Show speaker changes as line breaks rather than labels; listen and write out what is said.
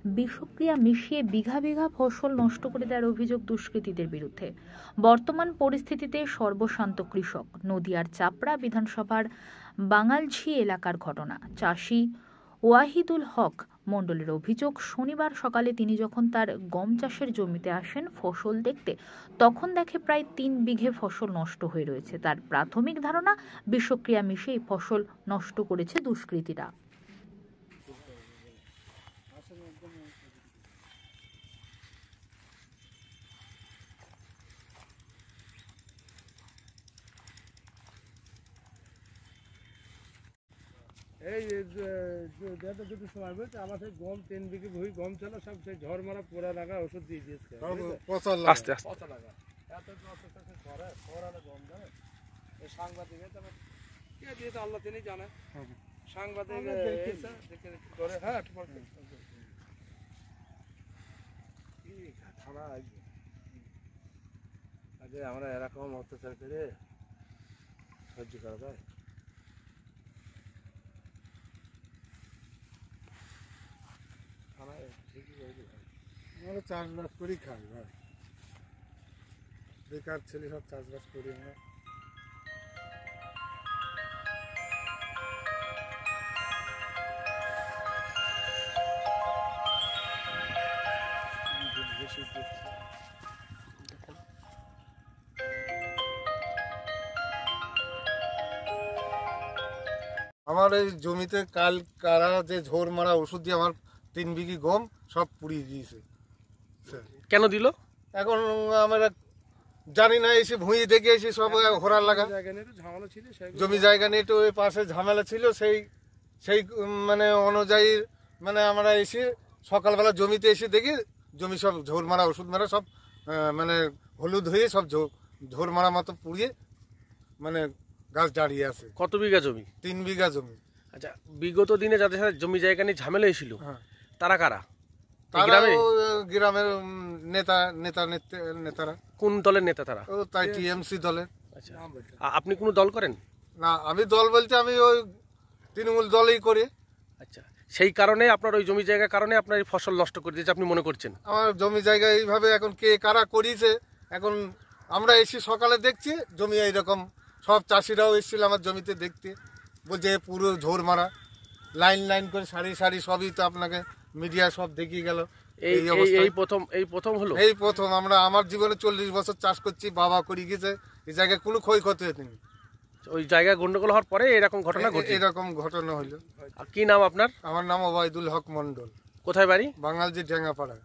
বিষক্রিয়া মিশিয়ে বিঘা বিঘা ফসল নষ্ট করে দেওয়ার অভিযোগ দুষ্কৃতীদের বিরুদ্ধে। বর্তমান পরিস্থিতিতে সর্বশান্ত কৃষক। নদিয়ার চাপড়া বিধানসভার বাঙালঝি এলাকার ঘটনা। চাষি ওয়াহিদুল হক মণ্ডলের অভিযোগ, শনিবার সকালে তিনি যখন তার গম চাষের জমিতে আসেন ফসল দেখতে, তখন দেখে প্রায় 3 বিঘে ফসল নষ্ট হয়ে রয়েছে। তার প্রাথমিক ধারণা, বিষক্রিয়া মিশিয়ে এই ফসল নষ্ট করেছে দুষ্কৃতীরা।
এই দুটো সময় বলছে আমার সেই গম 3 বিঘে ভুঁই গম ছিল, সব সেই ঝড় মারা পোড়া লাগা ওষুধ দিয়ে দিয়েছে।
আস্তে আস্তে
পচা লাগা এত করে খরালে গম জানে। এই সাংবাদিক কে দিয়েছে আল্লাহ তিনি জানে। সাংবাদিক করে হ্যাঁ থানা আসবে। আরে আমরা এরকম অত্যাচার করে সহ্য করা যায়? আমরা চাষবাস করি খাই ভাই, বেকার ছেলে সব চাষবাস করি আমরা। আমার এই জমিতে কাল কারা যে ঝড় মারা ওষুধ দিয়ে আমার 3 বিঘি গম সব পুড়িয়ে দিয়েছে।
কেন দিল
এখন আমরা জানি না, এসে ভুঁই দেখে এসে সব ঘোরার লাগা। জমি জায়গা নিয়ে একটু ওই পাশে ঝামেলা ছিল, সেই মানে অনুযায়ী মানে আমরা এসে সকালবেলা জমিতে এসে দেখি জমি সব ঝোর মারা ওষুধ মারা সব মানে হলুদ হয়ে সব ঝোর মারা মতো পুড়িয়ে মানে গাছ দাঁড়িয়ে আছে।
কত বিঘা জমি?
3 বিঘা জমি।
আচ্ছা, বিগত দিনে যাদের সাথে জমি জায়গা নিয়ে ঝামেলা হয়েছিল তারা কারা?
গ্রামের নেতারা।
কোন দলের নেতা তারা?
তাই টিএমসি দলের।
আচ্ছা, আপনি কোনো দল করেন?
না, আমি দল বলতে আমি ওই তৃণমূল দলই করি।
আচ্ছা, সেই কারণে আপনার ওই জমি জায়গার কারণে আপনার এই ফসল নষ্ট করে দিয়েছে আপনি মনে করছেন?
আমার জমি জায়গা এইভাবে এখন কে কারা করিয়েছে, এখন আমরা এসে সকালে দেখছি জমি এইরকম। সব চাষিরাও এসেছিল আমার জমিতে দেখতে, বলছে পুরো ঝোর মারা, লাইন লাইন করে সারি সারি, সবই তো আপনাকে মিডিয়া সব দেখিয়ে গেল।
এই প্রথম হলো?
এই প্রথম। আমার জীবনে 40 বছর চাষ করছি, বাবা করে গেছে, এই জায়গায় কোনো ক্ষয়ক্ষতি হয়নি।
ওই জায়গায় গন্ডগোল হওয়ার পরে এরকম ঘটনা ঘটে?
এরকম ঘটনা হলো।
কি নাম আপনার?
আমার নাম ওবায়দুল হক মন্ডল।
কোথায় বাড়ি?
বাঙালঝি ঢেঙ্গাপাড়া।